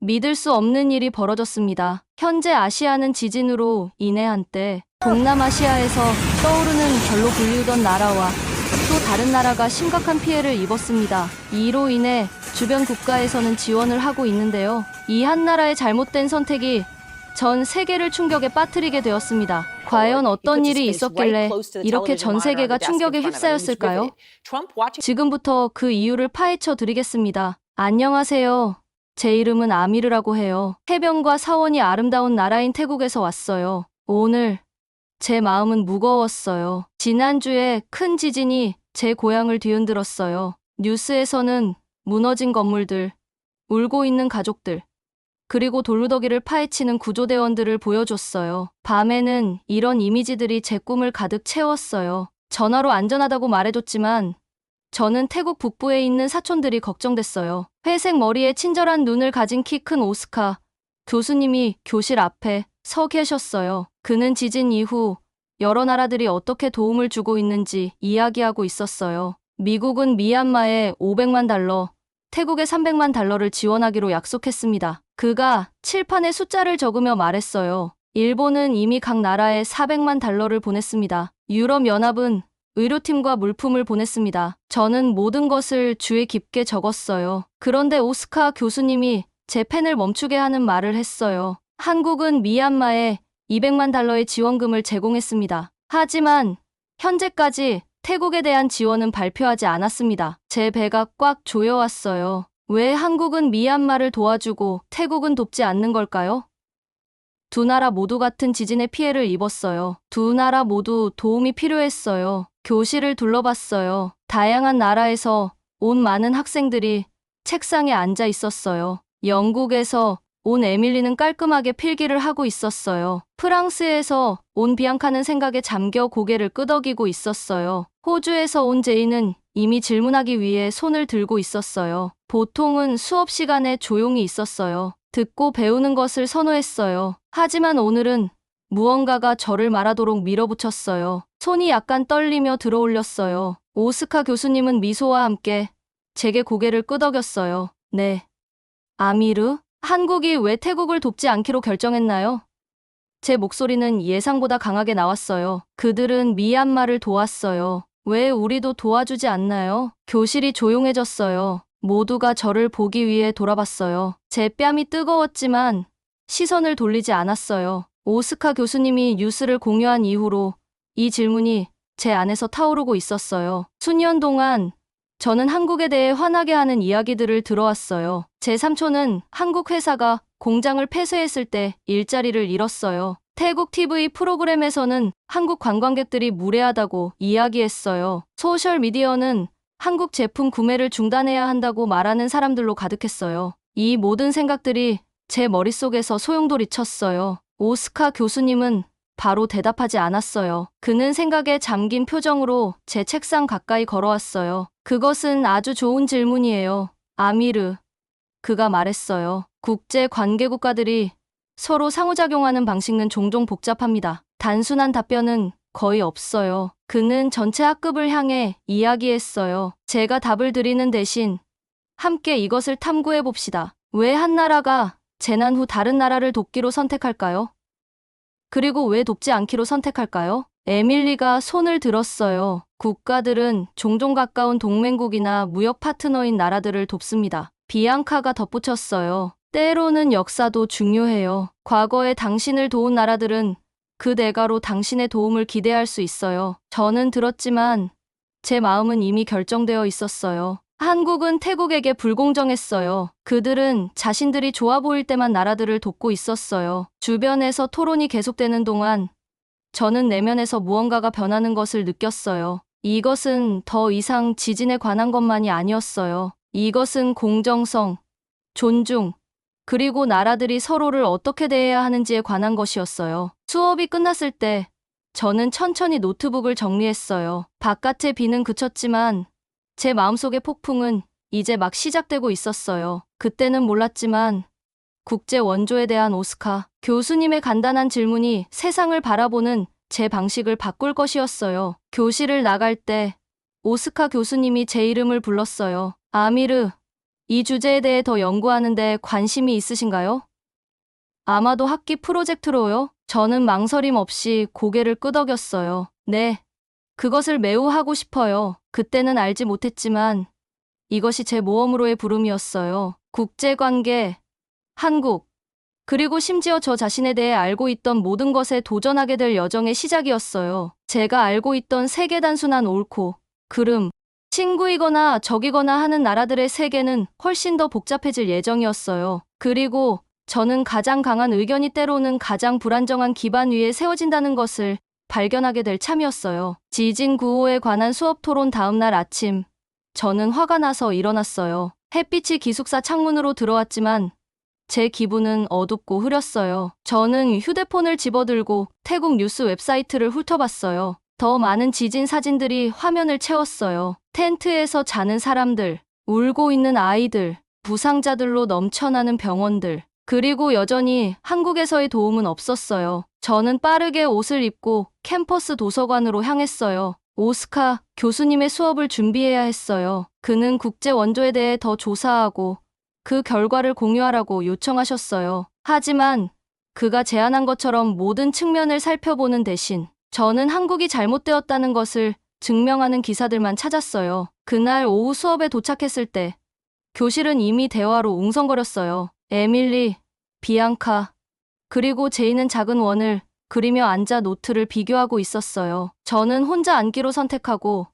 믿을 수 없는 일이 벌어졌습니다. 현재 아시아는 지진으로 인해 한때 동남아시아에서 떠오르는 별로 불리우던 나라와 또 다른 나라가 심각한 피해를 입었습니다. 이로 인해 주변 국가에서는 지원을 하고 있는데요. 이 한 나라의 잘못된 선택이 전 세계를 충격에 빠뜨리게 되었습니다. 과연 어떤 일이 있었길래 이렇게 전 세계가 충격에 휩싸였을까요? 지금부터 그 이유를 파헤쳐 드리겠습니다. 안녕하세요. 제 이름은 아미르라고 해요. 해변과 사원이 아름다운 나라인 태국에서 왔어요. 오늘 제 마음은 무거웠어요. 지난주에 큰 지진이 제 고향을 뒤흔들었어요. 뉴스에서는 무너진 건물들, 울고 있는 가족들, 그리고 돌루더기를 파헤치는 구조대원들을 보여줬어요. 밤에는 이런 이미지들이 제 꿈을 가득 채웠어요. 전화로 안전하다고 말해줬지만 저는 태국 북부에 있는 사촌들이 걱정됐어요. 회색 머리에 친절한 눈을 가진 키 큰 오스카 교수님이 교실 앞에 서 계셨어요. 그는 지진 이후 여러 나라들이 어떻게 도움을 주고 있는지 이야기하고 있었어요. 미국은 미얀마에 500만 달러, 태국에 300만 달러를 지원하기로 약속했습니다. 그가 칠판에 숫자를 적으며 말했어요. 일본은 이미 각 나라에 400만 달러를 보냈습니다. 유럽연합은 의료팀과 물품을 보냈습니다. 저는 모든 것을 주에 깊게 적었어요. 그런데 오스카 교수님이 제 펜을 멈추게 하는 말을 했어요. 한국은 미얀마에 200만 달러의 지원금을 제공했습니다. 하지만 현재까지 태국에 대한 지원은 발표하지 않았습니다. 제 배가 꽉 조여왔어요. 왜 한국은 미얀마를 도와주고 태국은 돕지 않는 걸까요? 두 나라 모두 같은 지진의 피해를 입었어요. 두 나라 모두 도움이 필요했어요. 교실을 둘러봤어요. 다양한 나라에서 온 많은 학생들이 책상에 앉아 있었어요. 영국에서 온 에밀리는 깔끔하게 필기를 하고 있었어요. 프랑스에서 온 비앙카는 생각에 잠겨 고개를 끄덕이고 있었어요. 호주에서 온 제이는 이미 질문하기 위해 손을 들고 있었어요. 보통은 수업 시간에 조용히 있었어요. 듣고 배우는 것을 선호했어요. 하지만 오늘은 무언가가 저를 말하도록 밀어붙였어요. 손이 약간 떨리며 들어올렸어요. 오스카 교수님은 미소와 함께 제게 고개를 끄덕였어요. 네. 아미르? 한국이 왜 태국을 돕지 않기로 결정했나요? 제 목소리는 예상보다 강하게 나왔어요. 그들은 미얀마를 도왔어요. 왜 우리도 도와주지 않나요? 교실이 조용해졌어요. 모두가 저를 보기 위해 돌아봤어요. 제 뺨이 뜨거웠지만 시선을 돌리지 않았어요. 오스카 교수님이 뉴스를 공유한 이후로 이 질문이 제 안에서 타오르고 있었어요. 수년 동안 저는 한국에 대해 화나게 하는 이야기들을 들어왔어요. 제 삼촌은 한국 회사가 공장을 폐쇄했을 때 일자리를 잃었어요. 태국 TV 프로그램에서는 한국 관광객들이 무례하다고 이야기했어요. 소셜미디어는 한국 제품 구매를 중단해야 한다고 말하는 사람들로 가득했어요. 이 모든 생각들이 제 머릿속에서 소용돌이 쳤어요. 오스카 교수님은 바로 대답하지 않았어요. 그는 생각에 잠긴 표정으로 제 책상 가까이 걸어왔어요. 그것은 아주 좋은 질문이에요. 아미르. 그가 말했어요. 국제 관계 국가들이 서로 상호작용하는 방식은 종종 복잡합니다. 단순한 답변은 거의 없어요. 그는 전체 학급을 향해 이야기했어요. 제가 답을 드리는 대신 함께 이것을 탐구해 봅시다. 왜 한 나라가 재난 후 다른 나라를 돕기로 선택할까요? 그리고 왜 돕지 않기로 선택할까요? 에밀리가 손을 들었어요. 국가들은 종종 가까운 동맹국이나 무역 파트너인 나라들을 돕습니다. 비앙카가 덧붙였어요. 때로는 역사도 중요해요. 과거에 당신을 도운 나라들은 그 대가로 당신의 도움을 기대할 수 있어요. 저는 들었지만 제 마음은 이미 결정되어 있었어요. 한국은 태국에게 불공정했어요. 그들은 자신들이 좋아 보일 때만 나라들을 돕고 있었어요. 주변에서 토론이 계속되는 동안 저는 내면에서 무언가가 변하는 것을 느꼈어요. 이것은 더 이상 지진에 관한 것만이 아니었어요. 이것은 공정성, 존중, 그리고 나라들이 서로를 어떻게 대해야 하는지에 관한 것이었어요. 수업이 끝났을 때 저는 천천히 노트북을 정리했어요. 바깥의 비는 그쳤지만 제 마음속의 폭풍은 이제 막 시작되고 있었어요. 그때는 몰랐지만 국제 원조에 대한 오스카 교수님의 간단한 질문이 세상을 바라보는 제 방식을 바꿀 것이었어요. 교실을 나갈 때 오스카 교수님이 제 이름을 불렀어요. 아미르, 이 주제에 대해 더 연구하는데 관심이 있으신가요? 아마도 학기 프로젝트로요? 저는 망설임 없이 고개를 끄덕였어요. 네. 그것을 매우 하고 싶어요. 그때는 알지 못했지만 이것이 제 모험으로의 부름이었어요. 국제관계, 한국, 그리고 심지어 저 자신에 대해 알고 있던 모든 것에 도전하게 될 여정의 시작이었어요. 제가 알고 있던 세계 단순한 옳고 그름, 친구이거나 적이거나 하는 나라들의 세계는 훨씬 더 복잡해질 예정이었어요. 그리고 저는 가장 강한 의견이 때로는 가장 불안정한 기반 위에 세워진다는 것을 발견하게 될 참이었어요. 지진 구호에 관한 수업 토론 다음 날 아침, 저는 화가 나서 일어났어요. 햇빛이 기숙사 창문으로 들어왔지만 제 기분은 어둡고 흐렸어요. 저는 휴대폰을 집어들고 태국 뉴스 웹사이트를 훑어봤어요. 더 많은 지진 사진들이 화면을 채웠어요. 텐트에서 자는 사람들, 울고 있는 아이들, 부상자들로 넘쳐나는 병원들. 그리고 여전히 한국에서의 도움은 없었어요. 저는 빠르게 옷을 입고 캠퍼스 도서관으로 향했어요. 오스카 교수님의 수업을 준비해야 했어요. 그는 국제 원조에 대해 더 조사하고 그 결과를 공유하라고 요청하셨어요. 하지만 그가 제안한 것처럼 모든 측면을 살펴보는 대신 저는 한국이 잘못되었다는 것을 증명하는 기사들만 찾았어요. 그날 오후 수업에 도착했을 때 교실은 이미 대화로 웅성거렸어요. 에밀리, 비앙카, 그리고 제이는 작은 원을 그리며 앉아 노트를 비교하고 있었어요. 저는 혼자 앉기로 선택하고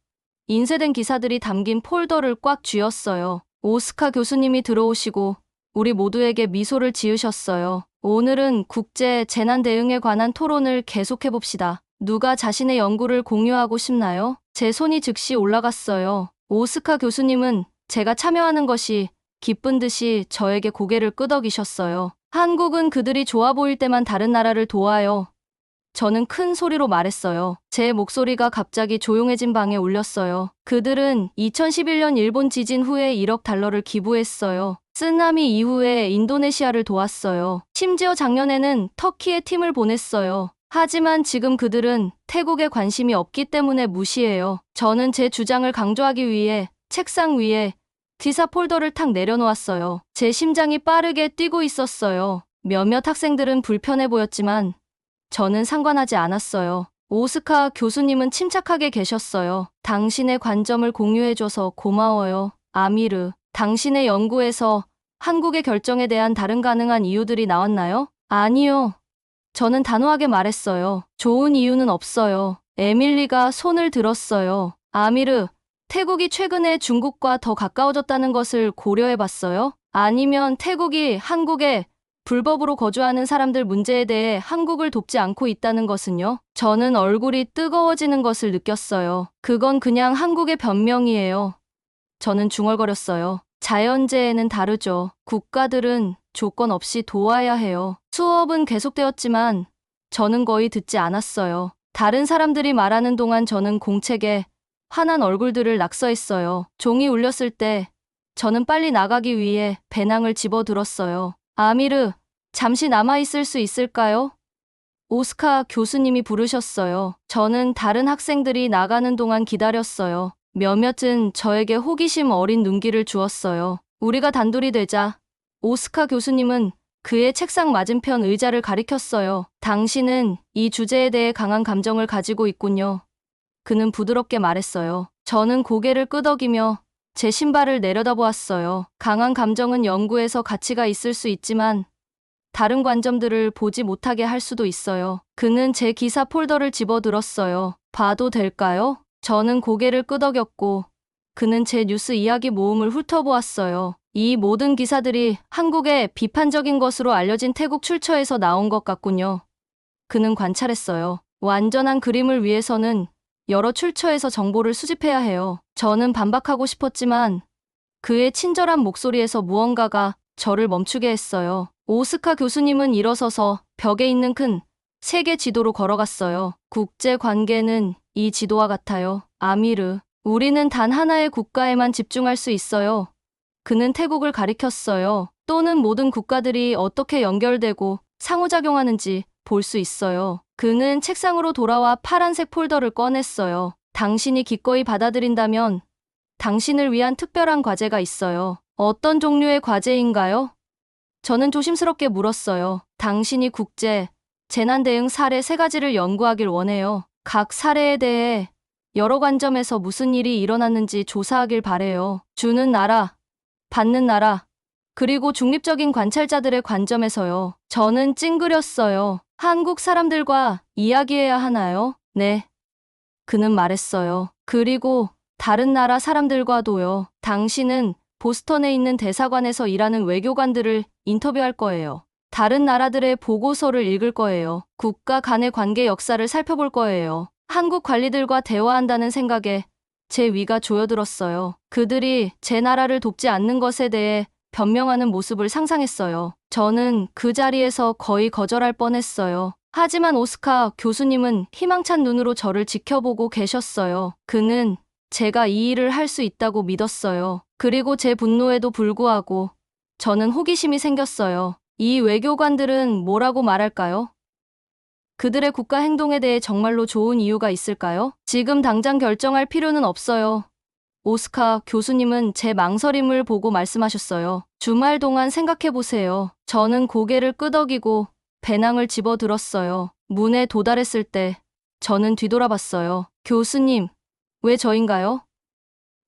인쇄된 기사들이 담긴 폴더를 꽉 쥐었어요. 오스카 교수님이 들어오시고 우리 모두에게 미소를 지으셨어요. 오늘은 국제 재난 대응에 관한 토론을 계속해봅시다. 누가 자신의 연구를 공유하고 싶나요? 제 손이 즉시 올라갔어요. 오스카 교수님은 제가 참여하는 것이 기쁜 듯이 저에게 고개를 끄덕이셨어요. 한국은 그들이 좋아 보일 때만 다른 나라를 도와요. 저는 큰 소리로 말했어요. 제 목소리가 갑자기 조용해진 방에 울렸어요. 그들은 2011년 일본 지진 후에 1억 달러를 기부했어요. 쓰나미 이후에 인도네시아를 도왔어요. 심지어 작년에는 터키에 팀을 보냈어요. 하지만 지금 그들은 태국에 관심이 없기 때문에 무시해요. 저는 제 주장을 강조하기 위해 책상 위에 기사 폴더를 탁 내려놓았어요. 제 심장이 빠르게 뛰고 있었어요. 몇몇 학생들은 불편해 보였지만 저는 상관하지 않았어요. 오스카 교수님은 침착하게 계셨어요. 당신의 관점을 공유해줘서 고마워요. 아미르, 당신의 연구에서 한국의 결정에 대한 다른 가능한 이유들이 나왔나요? 아니요. 저는 단호하게 말했어요. 좋은 이유는 없어요. 에밀리가 손을 들었어요. 아미르, 태국이 최근에 중국과 더 가까워졌다는 것을 고려해봤어요? 아니면 태국이 한국에 불법으로 거주하는 사람들 문제에 대해 한국을 돕지 않고 있다는 것은요? 저는 얼굴이 뜨거워지는 것을 느꼈어요. 그건 그냥 한국의 변명이에요. 저는 중얼거렸어요. 자연재해는 다르죠. 국가들은 조건 없이 도와야 해요. 수업은 계속되었지만 저는 거의 듣지 않았어요. 다른 사람들이 말하는 동안 저는 공책에 화난 얼굴들을 낙서했어요. 종이 울렸을 때 저는 빨리 나가기 위해 배낭을 집어들었어요. 아미르, 잠시 남아있을 수 있을까요? 오스카 교수님이 부르셨어요. 저는 다른 학생들이 나가는 동안 기다렸어요. 몇몇은 저에게 호기심 어린 눈길을 주었어요. 우리가 단둘이 되자. 오스카 교수님은 그의 책상 맞은편 의자를 가리켰어요. 당신은 이 주제에 대해 강한 감정을 가지고 있군요. 그는 부드럽게 말했어요. 저는 고개를 끄덕이며 제 신발을 내려다보았어요. 강한 감정은 연구에서 가치가 있을 수 있지만 다른 관점들을 보지 못하게 할 수도 있어요. 그는 제 기사 폴더를 집어들었어요. 봐도 될까요? 저는 고개를 끄덕였고 그는 제 뉴스 이야기 모음을 훑어보았어요. 이 모든 기사들이 한국의 비판적인 것으로 알려진 태국 출처에서 나온 것 같군요. 그는 관찰했어요. 완전한 그림을 위해서는 여러 출처에서 정보를 수집해야 해요. 저는 반박하고 싶었지만 그의 친절한 목소리에서 무언가가 저를 멈추게 했어요. 오스카 교수님은 일어서서 벽에 있는 큰 세계 지도로 걸어갔어요. 국제 관계는 이 지도와 같아요. 아미르, 우리는 단 하나의 국가에만 집중할 수 있어요. 그는 태국을 가리켰어요. 또는 모든 국가들이 어떻게 연결되고 상호작용하는지 볼 수 있어요. 그는 책상으로 돌아와 파란색 폴더를 꺼냈어요. 당신이 기꺼이 받아들인다면 당신을 위한 특별한 과제가 있어요. 어떤 종류의 과제인가요? 저는 조심스럽게 물었어요. 당신이 국제, 재난 대응 사례 3가지를 연구하길 원해요. 각 사례에 대해 여러 관점에서 무슨 일이 일어났는지 조사하길 바래요. 주는 나라, 받는 나라, 그리고 중립적인 관찰자들의 관점에서요. 저는 찡그렸어요. 한국 사람들과 이야기해야 하나요? 네. 그는 말했어요. 그리고 다른 나라 사람들과도요. 당신은 보스턴에 있는 대사관에서 일하는 외교관들을 인터뷰할 거예요. 다른 나라들의 보고서를 읽을 거예요. 국가 간의 관계 역사를 살펴볼 거예요. 한국 관리들과 대화한다는 생각에 제 위가 조여들었어요. 그들이 제 나라를 돕지 않는 것에 대해 변명하는 모습을 상상했어요. 저는 그 자리에서 거의 거절할 뻔했어요. 하지만 오스카 교수님은 희망찬 눈으로 저를 지켜보고 계셨어요. 그는 제가 이 일을 할 수 있다고 믿었어요. 그리고 제 분노에도 불구하고 저는 호기심이 생겼어요. 이 외교관들은 뭐라고 말할까요? 그들의 국가 행동에 대해 정말로 좋은 이유가 있을까요? 지금 당장 결정할 필요는 없어요. 오스카 교수님은 제 망설임을 보고 말씀하셨어요. 주말 동안 생각해보세요. 저는 고개를 끄덕이고 배낭을 집어들었어요. 문에 도달했을 때 저는 뒤돌아봤어요. 교수님, 왜 저인가요?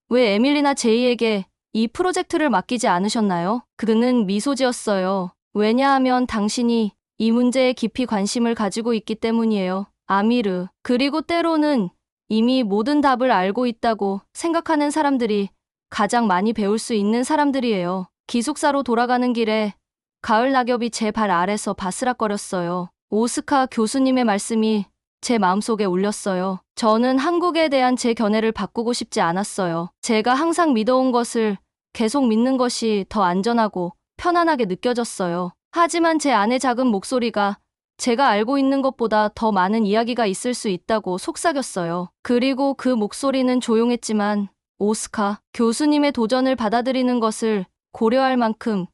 왜 에밀리나 제이에게 이 프로젝트를 맡기지 않으셨나요? 그는 미소 지었어요. 왜냐하면 당신이 이 문제에 깊이 관심을 가지고 있기 때문이에요. 아미르. 그리고 때로는 이미 모든 답을 알고 있다고 생각하는 사람들이 가장 많이 배울 수 있는 사람들이에요. 기숙사로 돌아가는 길에 가을 낙엽이 제 발 아래서 바스락거렸어요. 오스카 교수님의 말씀이 제 마음속에 울렸어요. 저는 한국에 대한 제 견해를 바꾸고 싶지 않았어요. 제가 항상 믿어온 것을 계속 믿는 것이 더 안전하고 편안하게 느껴졌어요. 하지만 제 안의 작은 목소리가 제가 알고 있는 것보다 더 많은 이야기가 있을 수 있다고 속삭였어요. 그리고 그 목소리는 조용했지만 오스카 교수님의 도전을 받아들이는 것을 고려할 만큼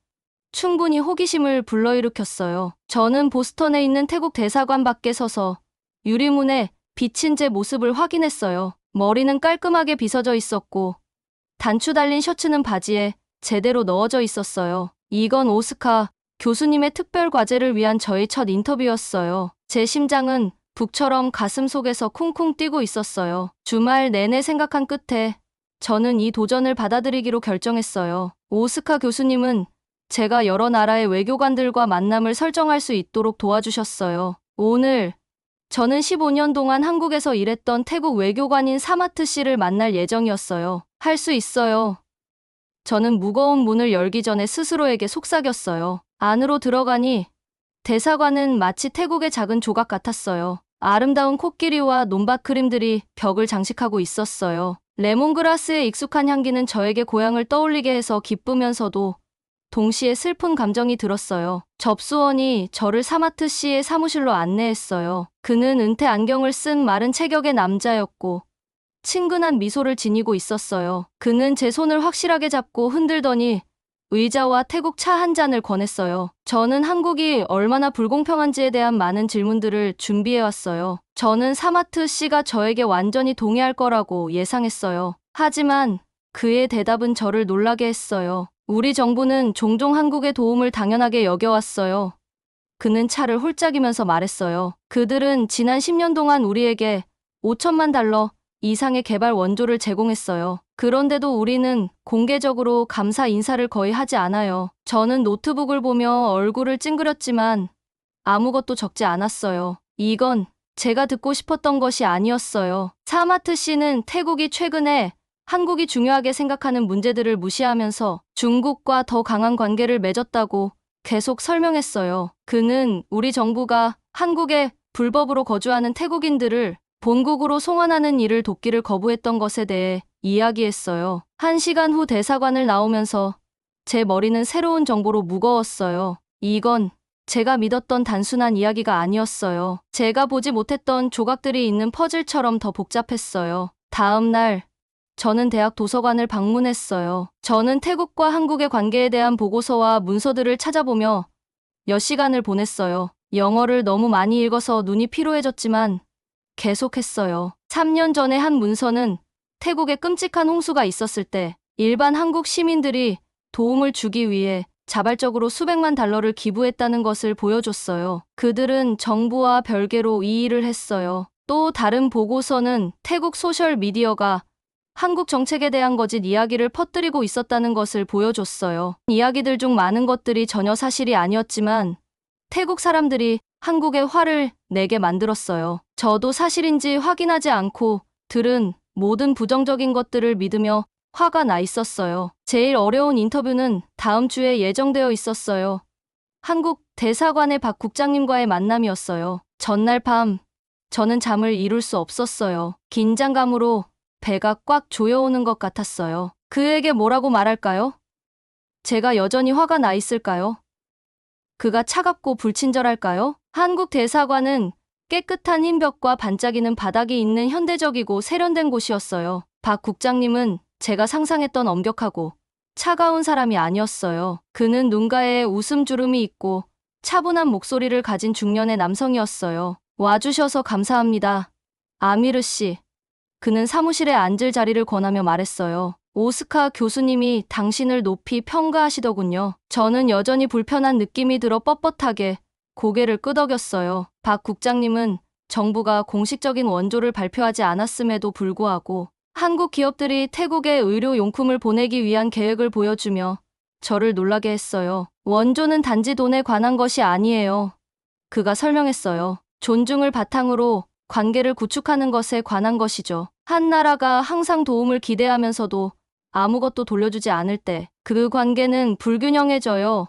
충분히 호기심을 불러일으켰어요. 저는 보스턴에 있는 태국 대사관 밖에 서서 유리문에 비친 제 모습을 확인했어요. 머리는 깔끔하게 빗어져 있었고 단추 달린 셔츠는 바지에 제대로 넣어져 있었어요. 이건 오스카 교수님의 특별 과제를 위한 저의 첫 인터뷰였어요. 제 심장은 북처럼 가슴 속에서 쿵쿵 뛰고 있었어요. 주말 내내 생각한 끝에 저는 이 도전을 받아들이기로 결정했어요. 오스카 교수님은 제가 여러 나라의 외교관들과 만남을 설정할 수 있도록 도와주셨어요. 오늘 저는 15년 동안 한국에서 일했던 태국 외교관인 사마트 씨를 만날 예정이었어요. 할 수 있어요. 저는 무거운 문을 열기 전에 스스로에게 속삭였어요. 안으로 들어가니 대사관은 마치 태국의 작은 조각 같았어요. 아름다운 코끼리와 논밭 그림들이 벽을 장식하고 있었어요. 레몬그라스의 익숙한 향기는 저에게 고향을 떠올리게 해서 기쁘면서도 동시에 슬픈 감정이 들었어요. 접수원이 저를 사마트 씨의 사무실로 안내했어요. 그는 은퇴 안경을 쓴 마른 체격의 남자였고 친근한 미소를 지니고 있었어요. 그는 제 손을 확실하게 잡고 흔들더니 의자와 태국 차 한 잔을 권했어요. 저는 한국이 얼마나 불공평한지에 대한 많은 질문들을 준비해왔어요. 저는 사마트 씨가 저에게 완전히 동의할 거라고 예상했어요. 하지만 그의 대답은 저를 놀라게 했어요. 우리 정부는 종종 한국의 도움을 당연하게 여겨왔어요. 그는 차를 홀짝이면서 말했어요. 그들은 지난 10년 동안 우리에게 5천만 달러 이상의 개발 원조를 제공했어요. 그런데도 우리는 공개적으로 감사 인사를 거의 하지 않아요. 저는 노트북을 보며 얼굴을 찡그렸지만 아무것도 적지 않았어요. 이건 제가 듣고 싶었던 것이 아니었어요. 사마트 씨는 태국이 최근에 한국이 중요하게 생각하는 문제들을 무시하면서 중국과 더 강한 관계를 맺었다고 계속 설명했어요. 그는 우리 정부가 한국에 불법으로 거주하는 태국인들을 본국으로 송환하는 일을 돕기를 거부했던 것에 대해 이야기했어요. 1시간 후 대사관을 나오면서 제 머리는 새로운 정보로 무거웠어요. 이건 제가 믿었던 단순한 이야기가 아니었어요. 제가 보지 못했던 조각들이 있는 퍼즐처럼 더 복잡했어요. 다음 날 저는 대학 도서관을 방문했어요. 저는 태국과 한국의 관계에 대한 보고서와 문서들을 찾아보며 몇 시간을 보냈어요. 영어를 너무 많이 읽어서 눈이 피로해졌지만 계속했어요. 3년 전에 한 문서는 태국에 끔찍한 홍수가 있었을 때 일반 한국 시민들이 도움을 주기 위해 자발적으로 수백만 달러를 기부했다는 것을 보여줬어요. 그들은 정부와 별개로 이 일을 했어요. 또 다른 보고서는 태국 소셜미디어가 한국 정책에 대한 거짓 이야기를 퍼뜨리고 있었다는 것을 보여줬어요. 이야기들 중 많은 것들이 전혀 사실이 아니었지만 태국 사람들이 한국에 화를 내게 만들었어요. 저도 사실인지 확인하지 않고 들은 모든 부정적인 것들을 믿으며 화가 나 있었어요. 제일 어려운 인터뷰는 다음 주에 예정되어 있었어요. 한국 대사관의 박 국장님과의 만남이었어요. 전날 밤 저는 잠을 이룰 수 없었어요. 긴장감으로 배가 꽉 조여오는 것 같았어요. 그에게 뭐라고 말할까요? 제가 여전히 화가 나 있을까요? 그가 차갑고 불친절할까요? 한국 대사관은 깨끗한 흰 벽과 반짝이는 바닥이 있는 현대적이고 세련된 곳이었어요. 박 국장님은 제가 상상했던 엄격하고 차가운 사람이 아니었어요. 그는 눈가에 웃음주름이 있고 차분한 목소리를 가진 중년의 남성이었어요. 와주셔서 감사합니다. 아미르 씨. 그는 사무실에 앉을 자리를 권하며 말했어요. 오스카 교수님이 당신을 높이 평가하시더군요. 저는 여전히 불편한 느낌이 들어 뻣뻣하게 고개를 끄덕였어요. 박 국장님은 정부가 공식적인 원조를 발표하지 않았음에도 불구하고 한국 기업들이 태국에 의료용품을 보내기 위한 계획을 보여주며 저를 놀라게 했어요. 원조는 단지 돈에 관한 것이 아니에요. 그가 설명했어요. 존중을 바탕으로 관계를 구축하는 것에 관한 것이죠. 한 나라가 항상 도움을 기대하면서도 아무것도 돌려주지 않을 때 그 관계는 불균형해져요.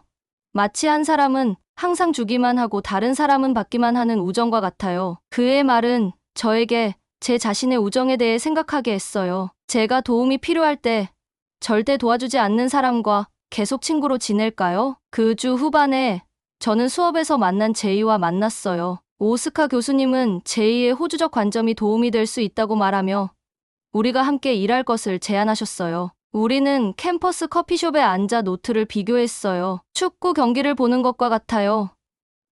마치 한 사람은 항상 주기만 하고 다른 사람은 받기만 하는 우정과 같아요. 그의 말은 저에게 제 자신의 우정에 대해 생각하게 했어요. 제가 도움이 필요할 때 절대 도와주지 않는 사람과 계속 친구로 지낼까요? 그 주 후반에 저는 수업에서 만난 제이와 만났어요. 오스카 교수님은 제이의 호주적 관점이 도움이 될 수 있다고 말하며 우리가 함께 일할 것을 제안하셨어요. 우리는 캠퍼스 커피숍에 앉아 노트를 비교했어요. 축구 경기를 보는 것과 같아요.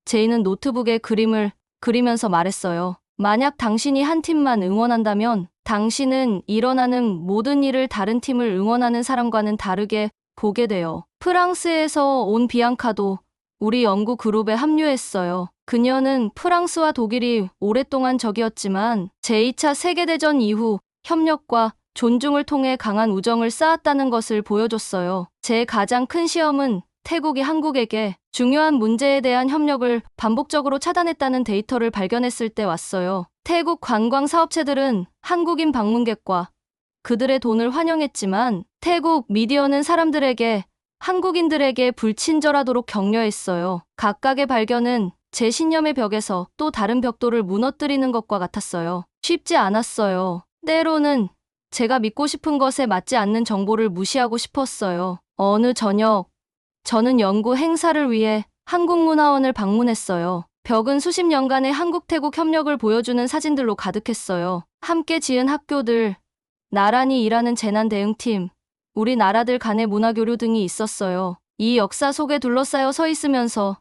제이는 노트북에 그림을 그리면서 말했어요. 만약 당신이 한 팀만 응원한다면 당신은 일어나는 모든 일을 다른 팀을 응원하는 사람과는 다르게 보게 돼요. 프랑스에서 온 비앙카도 우리 연구 그룹에 합류했어요. 그녀는 프랑스와 독일이 오랫동안 적이었지만 제2차 세계대전 이후 협력과 존중을 통해 강한 우정을 쌓았다는 것을 보여줬어요. 제 가장 큰 시험은 태국이 한국에게 중요한 문제에 대한 협력을 반복적으로 차단했다는 데이터를 발견했을 때 왔어요. 태국 관광 사업체들은 한국인 방문객과 그들의 돈을 환영했지만 태국 미디어는 사람들에게 한국인들에게 불친절하도록 격려했어요. 각각의 발견은 제 신념의 벽에서 또 다른 벽돌을 무너뜨리는 것과 같았어요. 쉽지 않았어요. 때로는 제가 믿고 싶은 것에 맞지 않는 정보를 무시하고 싶었어요. 어느 저녁, 저는 연구 행사를 위해 한국문화원을 방문했어요. 벽은 수십 년간의 한국-태국 협력을 보여주는 사진들로 가득했어요. 함께 지은 학교들, 나란히 일하는 재난 대응팀, 우리 나라들 간의 문화교류 등이 있었어요. 이 역사 속에 둘러싸여 서 있으면서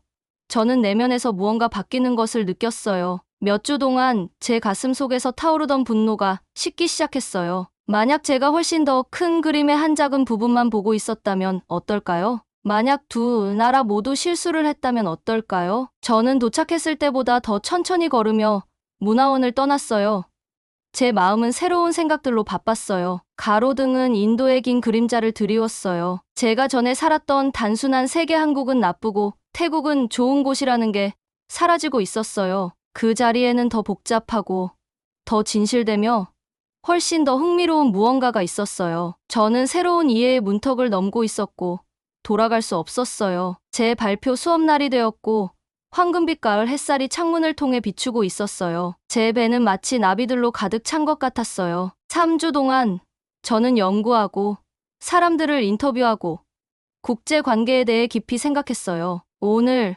저는 내면에서 무언가 바뀌는 것을 느꼈어요. 몇 주 동안 제 가슴 속에서 타오르던 분노가 식기 시작했어요. 만약 제가 훨씬 더 큰 그림의 한 작은 부분만 보고 있었다면 어떨까요? 만약 두 나라 모두 실수를 했다면 어떨까요? 저는 도착했을 때보다 더 천천히 걸으며 문화원을 떠났어요. 제 마음은 새로운 생각들로 바빴어요. 가로등은 인도의 긴 그림자를 드리웠어요. 제가 전에 살았던 단순한 세계 한국은 나쁘고 태국은 좋은 곳이라는 게 사라지고 있었어요. 그 자리에는 더 복잡하고 더 진실되며 훨씬 더 흥미로운 무언가가 있었어요. 저는 새로운 이해의 문턱을 넘고 있었고 돌아갈 수 없었어요. 제 발표 수업날이 되었고 황금빛 가을 햇살이 창문을 통해 비추고 있었어요. 제 배는 마치 나비들로 가득 찬 것 같았어요. 3주 동안 저는 연구하고 사람들을 인터뷰하고 국제관계에 대해 깊이 생각했어요. 오늘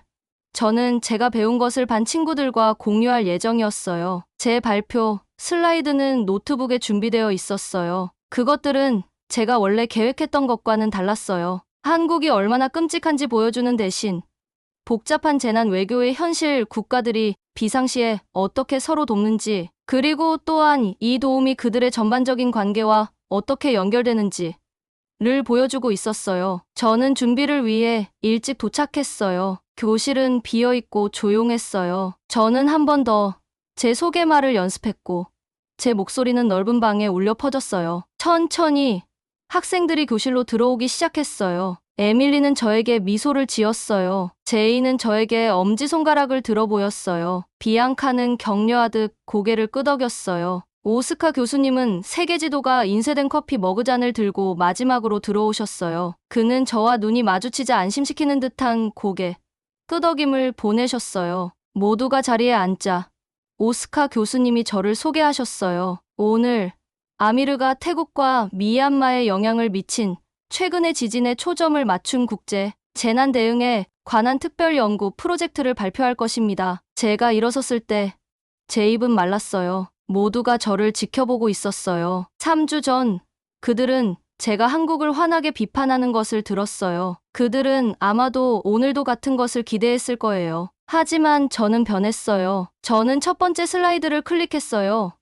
저는 제가 배운 것을 반 친구들과 공유할 예정이었어요. 제 발표 슬라이드는 노트북에 준비되어 있었어요. 그것들은 제가 원래 계획했던 것과는 달랐어요. 한국이 얼마나 끔찍한지 보여주는 대신 복잡한 재난 외교의 현실 국가들이 비상시에 어떻게 서로 돕는지, 그리고 또한 이 도움이 그들의 전반적인 관계와 어떻게 연결되는지 를 보여주고 있었어요. 저는 준비를 위해 일찍 도착했어요. 교실은 비어있고 조용했어요. 저는 한 번 더 제 소개말을 연습했고 제 목소리는 넓은 방에 울려 퍼졌어요. 천천히 학생들이 교실로 들어오기 시작했어요. 에밀리는 저에게 미소를 지었어요. 제이는 저에게 엄지손가락을 들어 보였어요. 비앙카는 격려하듯 고개를 끄덕였어요. 오스카 교수님은 세계지도가 인쇄된 커피 머그잔을 들고 마지막으로 들어오셨어요. 그는 저와 눈이 마주치자 안심시키는 듯한 고개, 끄덕임을 보내셨어요. 모두가 자리에 앉자 오스카 교수님이 저를 소개하셨어요. 오늘 아미르가 태국과 미얀마에 영향을 미친 최근의 지진에 초점을 맞춘 국제 재난 대응에 관한 특별 연구 프로젝트를 발표할 것입니다. 제가 일어섰을 때 제 입은 말랐어요. 모두가 저를 지켜보고 있었어요. 3주 전 그들은 제가 한국을 환하게 비판하는 것을 들었어요. 그들은 아마도 오늘도 같은 것을 기대했을 거예요. 하지만 저는 변했어요. 저는 첫 번째 슬라이드를 클릭했어요.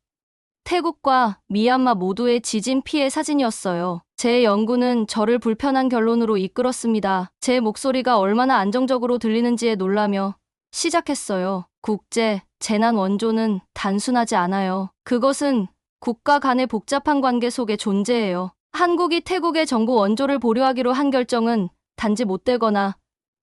태국과 미얀마 모두의 지진 피해 사진이었어요. 제 연구는 저를 불편한 결론으로 이끌었습니다. 제 목소리가 얼마나 안정적으로 들리는지에 놀라며 시작했어요. 국제 재난 원조는 단순하지 않아요. 그것은 국가 간의 복잡한 관계 속에 존재해요. 한국이 태국의 정부 원조를 보류하기로 한 결정은 단지 못되거나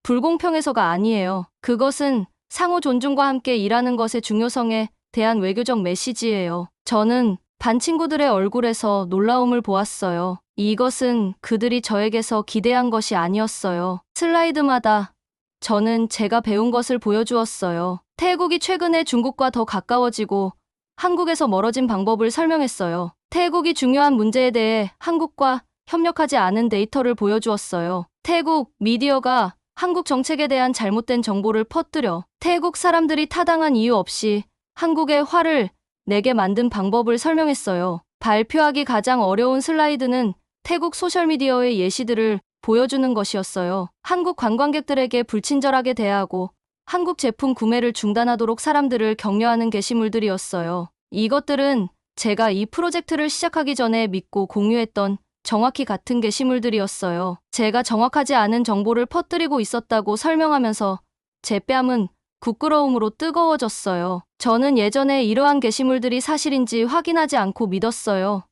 불공평해서가 아니에요. 그것은 상호 존중과 함께 일하는 것의 중요성에 대한 외교적 메시지예요. 저는 반 친구들의 얼굴에서 놀라움을 보았어요. 이것은 그들이 저에게서 기대한 것이 아니었어요. 슬라이드마다 저는 제가 배운 것을 보여주었어요. 태국이 최근에 중국과 더 가까워지고 한국에서 멀어진 방법을 설명했어요. 태국이 중요한 문제에 대해 한국과 협력하지 않은 데이터를 보여주었어요. 태국 미디어가 한국 정책에 대한 잘못된 정보를 퍼뜨려 태국 사람들이 타당한 이유 없이 한국에 화를 내게 만든 방법을 설명했어요. 발표하기 가장 어려운 슬라이드는 태국 소셜미디어의 예시들을 보여주는 것이었어요. 한국 관광객들에게 불친절하게 대하고 한국 제품 구매를 중단하도록 사람들을 격려하는 게시물들이었어요. 이것들은 제가 이 프로젝트를 시작하기 전에 믿고 공유했던 정확히 같은 게시물들이었어요. 제가 정확하지 않은 정보를 퍼뜨리고 있었다고 설명하면서 제 뺨은 부끄러움으로 뜨거워졌어요. 저는 예전에 이러한 게시물들이 사실인지 확인하지 않고 믿었어요.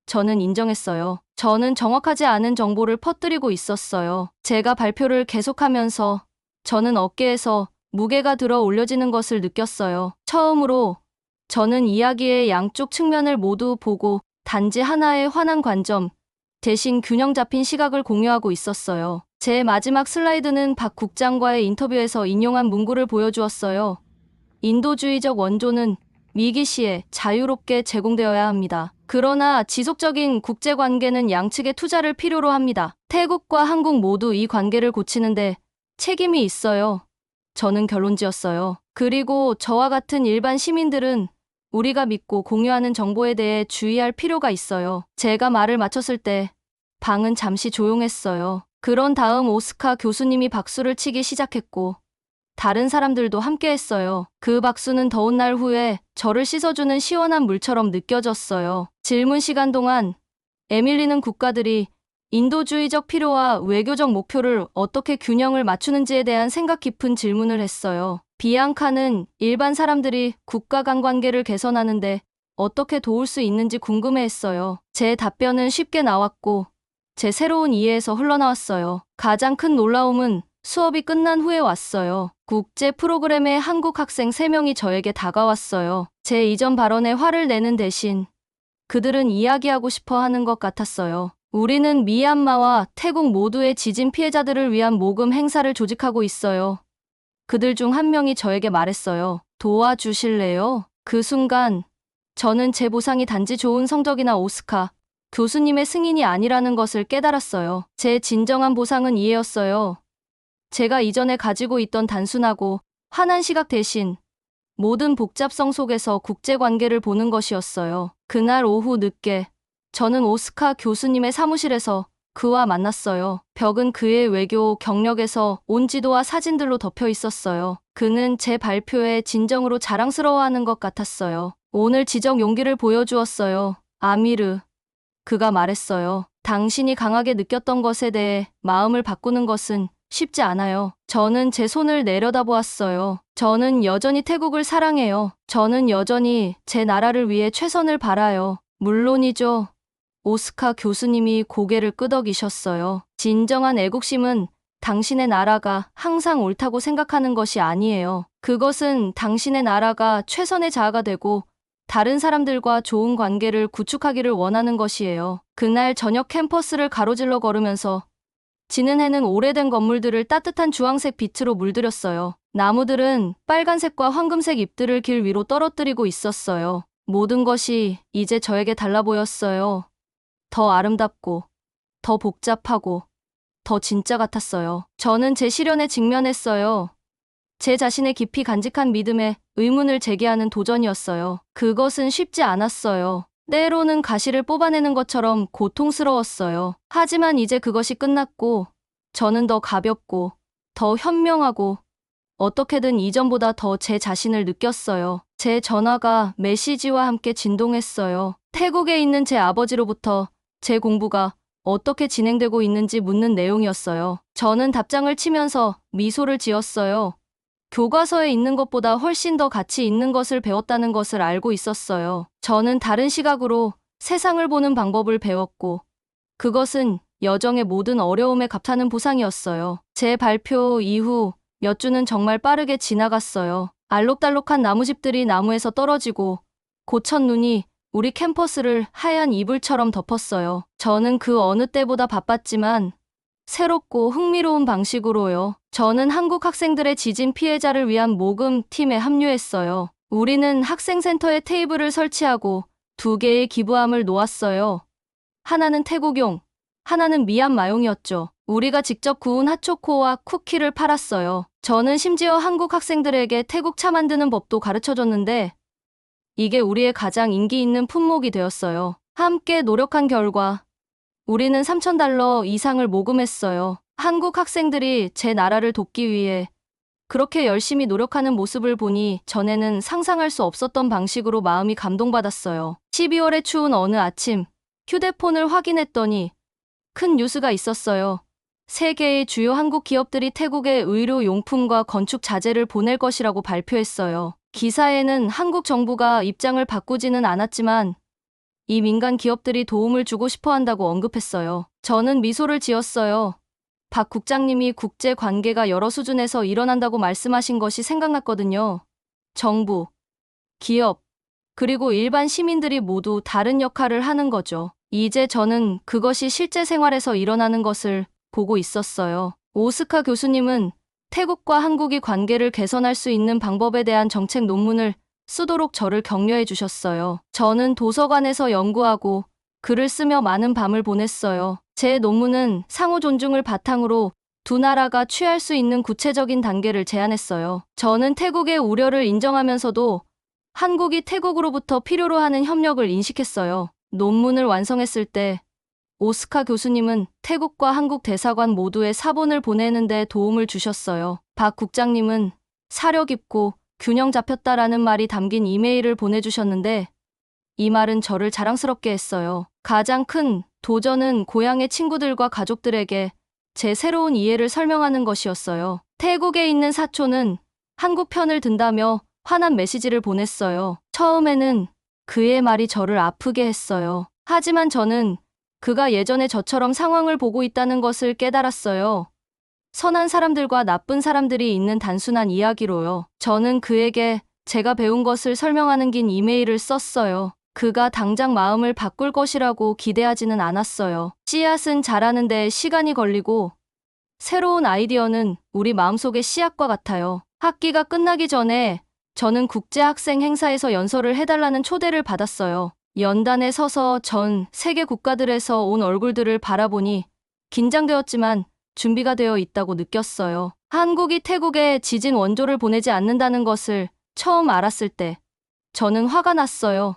저는 인정했어요. 저는 정확하지 않은 정보를 퍼뜨리고 있었어요. 제가 발표를 계속하면서 저는 어깨에서 무게가 들어 올려지는 것을 느꼈어요. 처음으로 저는 이야기의 양쪽 측면을 모두 보고 단지 하나의 환한 관점 대신 균형 잡힌 시각을 공유하고 있었어요. 제 마지막 슬라이드는 박 국장과의 인터뷰에서 인용한 문구를 보여주었어요. 인도주의적 원조는 위기 시에 자유롭게 제공되어야 합니다. 그러나 지속적인 국제관계는 양측의 투자를 필요로 합니다. 태국과 한국 모두 이 관계를 고치는데 책임이 있어요. 저는 결론지었어요. 그리고 저와 같은 일반 시민들은 우리가 믿고 공유하는 정보에 대해 주의할 필요가 있어요. 제가 말을 마쳤을 때 방은 잠시 조용했어요. 그런 다음 오스카 교수님이 박수를 치기 시작했고 다른 사람들도 함께했어요. 그 박수는 더운 날 후에 저를 씻어주는 시원한 물처럼 느껴졌어요. 질문 시간 동안 에밀리는 국가들이 인도주의적 필요와 외교적 목표를 어떻게 균형을 맞추는지에 대한 생각 깊은 질문을 했어요. 비앙카는 일반 사람들이 국가 간 관계를 개선하는데 어떻게 도울 수 있는지 궁금해했어요. 제 답변은 쉽게 나왔고 제 새로운 이해에서 흘러나왔어요. 가장 큰 놀라움은 수업이 끝난 후에 왔어요. 국제 프로그램의 한국 학생 3명이 저에게 다가왔어요. 제 이전 발언에 화를 내는 대신 그들은 이야기하고 싶어 하는 것 같았어요. 우리는 미얀마와 태국 모두의 지진 피해자들을 위한 모금 행사를 조직하고 있어요. 그들 중 한 명이 저에게 말했어요. 도와주실래요? 그 순간 저는 제 보상이 단지 좋은 성적이나 오스카 교수님의 승인이 아니라는 것을 깨달았어요. 제 진정한 보상은 이해였어요. 제가 이전에 가지고 있던 단순하고 환한 시각 대신 모든 복잡성 속에서 국제관계를 보는 것이었어요. 그날 오후 늦게 저는 오스카 교수님의 사무실에서 그와 만났어요. 벽은 그의 외교 경력에서 온 지도와 사진들로 덮여 있었어요. 그는 제 발표에 진정으로 자랑스러워하는 것 같았어요. 오늘 지적 용기를 보여주었어요. 아미르. 그가 말했어요. 당신이 강하게 느꼈던 것에 대해 마음을 바꾸는 것은 쉽지 않아요. 저는 제 손을 내려다보았어요. 저는 여전히 태국을 사랑해요. 저는 여전히 제 나라를 위해 최선을 바라요. 물론이죠. 오스카 교수님이 고개를 끄덕이셨어요. 진정한 애국심은 당신의 나라가 항상 옳다고 생각하는 것이 아니에요. 그것은 당신의 나라가 최선의 자아가 되고 다른 사람들과 좋은 관계를 구축하기를 원하는 것이에요. 그날 저녁 캠퍼스를 가로질러 걸으면서 지는 해는 오래된 건물들을 따뜻한 주황색 빛으로 물들였어요. 나무들은 빨간색과 황금색 잎들을 길 위로 떨어뜨리고 있었어요. 모든 것이 이제 저에게 달라 보였어요. 더 아름답고, 더 복잡하고, 더 진짜 같았어요. 저는 제 시련에 직면했어요. 제 자신의 깊이 간직한 믿음에 의문을 제기하는 도전이었어요. 그것은 쉽지 않았어요. 때로는 가시를 뽑아내는 것처럼 고통스러웠어요. 하지만 이제 그것이 끝났고, 저는 더 가볍고, 더 현명하고, 어떻게든 이전보다 더 제 자신을 느꼈어요. 제 전화가 메시지와 함께 진동했어요. 태국에 있는 제 아버지로부터 제 공부가 어떻게 진행되고 있는지 묻는 내용이었어요. 저는 답장을 치면서 미소를 지었어요. 교과서에 있는 것보다 훨씬 더 가치 있는 것을 배웠다는 것을 알고 있었어요. 저는 다른 시각으로 세상을 보는 방법을 배웠고, 그것은 여정의 모든 어려움에 값하는 보상이었어요. 제 발표 이후 몇 주는 정말 빠르게 지나갔어요. 알록달록한 나무집들이 나무에서 떨어지고 곧 첫눈이 우리 캠퍼스를 하얀 이불처럼 덮었어요. 저는 그 어느 때보다 바빴지만 새롭고 흥미로운 방식으로요. 저는 한국 학생들의 지진 피해자를 위한 모금 팀에 합류했어요. 우리는 학생센터에 테이블을 설치하고 2개의 기부함을 놓았어요. 하나는 태국용, 하나는 미얀마용이었죠. 우리가 직접 구운 핫초코와 쿠키를 팔았어요. 저는 심지어 한국 학생들에게 태국 차 만드는 법도 가르쳐줬는데 이게 우리의 가장 인기 있는 품목이 되었어요. 함께 노력한 결과 우리는 $3,000 이상을 모금했어요. 한국 학생들이 제 나라를 돕기 위해 그렇게 열심히 노력하는 모습을 보니 전에는 상상할 수 없었던 방식으로 마음이 감동받았어요. 12월의 추운 어느 아침, 휴대폰을 확인했더니 큰 뉴스가 있었어요. 세계의 주요 한국 기업들이 태국에 의료용품과 건축 자재를 보낼 것이라고 발표했어요. 기사에는 한국 정부가 입장을 바꾸지는 않았지만 이 민간 기업들이 도움을 주고 싶어 한다고 언급했어요. 저는 미소를 지었어요. 박 국장님이 국제 관계가 여러 수준에서 일어난다고 말씀하신 것이 생각났거든요. 정부, 기업, 그리고 일반 시민들이 모두 다른 역할을 하는 거죠. 이제 저는 그것이 실제 생활에서 일어나는 것을 보고 있었어요. 오스카 교수님은 태국과 한국이 관계를 개선할 수 있는 방법에 대한 정책 논문을 쓰도록 저를 격려해 주셨어요. 저는 도서관에서 연구하고 글을 쓰며 많은 밤을 보냈어요. 제 논문은 상호 존중을 바탕으로 두 나라가 취할 수 있는 구체적인 단계를 제안했어요. 저는 태국의 우려를 인정하면서도 한국이 태국으로부터 필요로 하는 협력을 인식했어요. 논문을 완성했을 때 오스카 교수님은 태국과 한국 대사관 모두에 사본을 보내는 데 도움을 주셨어요. 박 국장님은 사려 깊고 균형 잡혔다라는 말이 담긴 이메일을 보내주셨는데 이 말은 저를 자랑스럽게 했어요. 가장 큰 도전은 고향의 친구들과 가족들에게 제 새로운 이해를 설명하는 것이었어요. 태국에 있는 사촌은 한국 편을 든다며 환한 메시지를 보냈어요. 처음에는 그의 말이 저를 아프게 했어요. 하지만 저는 그가 예전에 저처럼 상황을 보고 있다는 것을 깨달았어요. 선한 사람들과 나쁜 사람들이 있는 단순한 이야기로요. 저는 그에게 제가 배운 것을 설명하는 긴 이메일을 썼어요. 그가 당장 마음을 바꿀 것이라고 기대하지는 않았어요. 씨앗은 자라는 데 시간이 걸리고 새로운 아이디어는 우리 마음속의 씨앗과 같아요. 학기가 끝나기 전에 저는 국제학생 행사에서 연설을 해달라는 초대를 받았어요. 연단에 서서 전 세계 국가들에서 온 얼굴들을 바라보니 긴장되었지만 준비가 되어 있다고 느꼈어요. 한국이 태국에 지진 원조를 보내지 않는다는 것을 처음 알았을 때 저는 화가 났어요.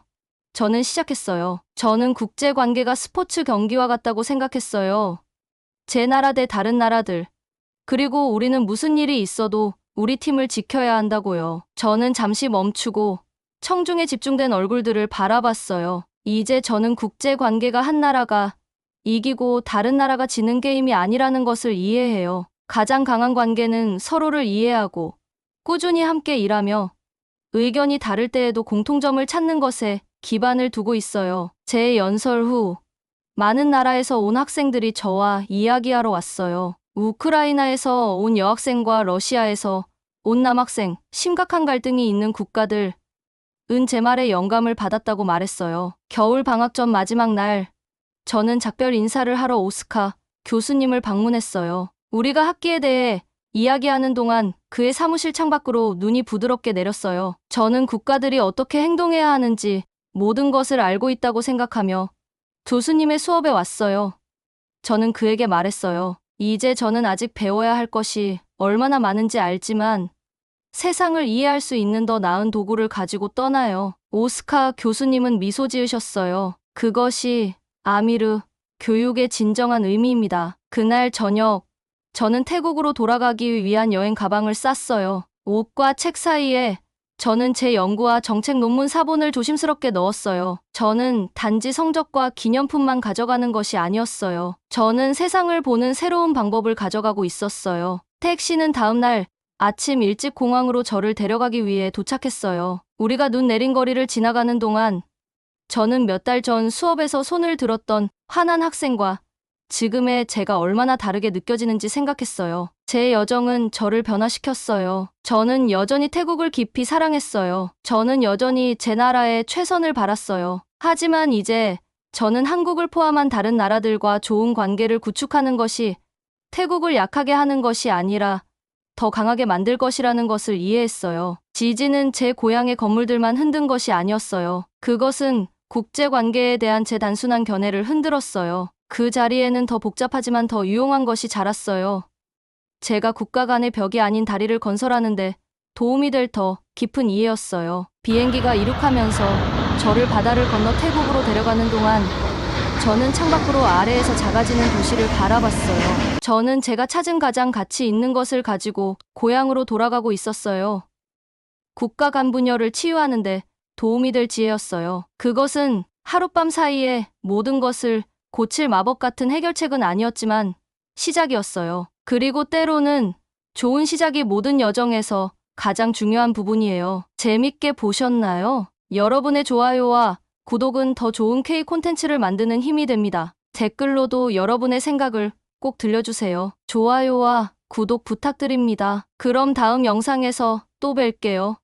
저는 시작했어요. 저는 국제관계가 스포츠 경기와 같다고 생각했어요. 제 나라 대 다른 나라들, 그리고 우리는 무슨 일이 있어도 우리 팀을 지켜야 한다고요. 저는 잠시 멈추고 청중에 집중된 얼굴들을 바라봤어요. 이제 저는 국제관계가 한 나라가 이기고 다른 나라가 지는 게임이 아니라는 것을 이해해요. 가장 강한 관계는 서로를 이해하고 꾸준히 함께 일하며 의견이 다를 때에도 공통점을 찾는 것에 기반을 두고 있어요. 제 연설 후 많은 나라에서 온 학생들이 저와 이야기하러 왔어요. 우크라이나에서 온 여학생과 러시아에서 온 남학생, 심각한 갈등이 있는 국가들, 제 말에 영감을 받았다고 말했어요. 겨울 방학 전 마지막 날, 저는 작별 인사를 하러 오스카 교수님을 방문했어요. 우리가 학기에 대해 이야기하는 동안 그의 사무실 창밖으로 눈이 부드럽게 내렸어요. 저는 국가들이 어떻게 행동해야 하는지 모든 것을 알고 있다고 생각하며 교수님의 수업에 왔어요. 저는 그에게 말했어요. 이제 저는 아직 배워야 할 것이 얼마나 많은지 알지만 세상을 이해할 수 있는 더 나은 도구를 가지고 떠나요. 오스카 교수님은 미소 지으셨어요. 그것이 아미르 교육의 진정한 의미입니다. 그날 저녁, 저는 태국으로 돌아가기 위한 여행 가방을 쌌어요. 옷과 책 사이에 저는 제 연구와 정책 논문 사본을 조심스럽게 넣었어요. 저는 단지 성적과 기념품만 가져가는 것이 아니었어요. 저는 세상을 보는 새로운 방법을 가져가고 있었어요. 택시는 다음 날 아침 일찍 공항으로 저를 데려가기 위해 도착했어요. 우리가 눈 내린 거리를 지나가는 동안 저는 몇 달 전 수업에서 손을 들었던 화난 학생과 지금의 제가 얼마나 다르게 느껴지는지 생각했어요. 제 여정은 저를 변화시켰어요. 저는 여전히 태국을 깊이 사랑했어요. 저는 여전히 제 나라에 최선을 바랐어요. 하지만 이제 저는 한국을 포함한 다른 나라들과 좋은 관계를 구축하는 것이 태국을 약하게 하는 것이 아니라 더 강하게 만들 것이라는 것을 이해했어요. 지진은 제 고향의 건물들만 흔든 것이 아니었어요. 그것은 국제관계에 대한 제 단순한 견해를 흔들었어요. 그 자리에는 더 복잡하지만 더 유용한 것이 자랐어요. 제가 국가 간의 벽이 아닌 다리를 건설하는데 도움이 될 더 깊은 이해였어요. 비행기가 이륙하면서 저를 바다를 건너 태국으로 데려가는 동안 저는 창밖으로 아래에서 작아지는 도시를 바라봤어요. 저는 제가 찾은 가장 가치 있는 것을 가지고 고향으로 돌아가고 있었어요. 국가 간 분열을 치유하는데 도움이 될 지혜였어요. 그것은 하룻밤 사이에 모든 것을 고칠 마법 같은 해결책은 아니었지만 시작이었어요. 그리고 때로는 좋은 시작이 모든 여정에서 가장 중요한 부분이에요. 재밌게 보셨나요? 여러분의 좋아요와 구독은 더 좋은 K 콘텐츠를 만드는 힘이 됩니다. 댓글로도 여러분의 생각을 꼭 들려주세요. 좋아요와 구독 부탁드립니다. 그럼 다음 영상에서 또 뵐게요.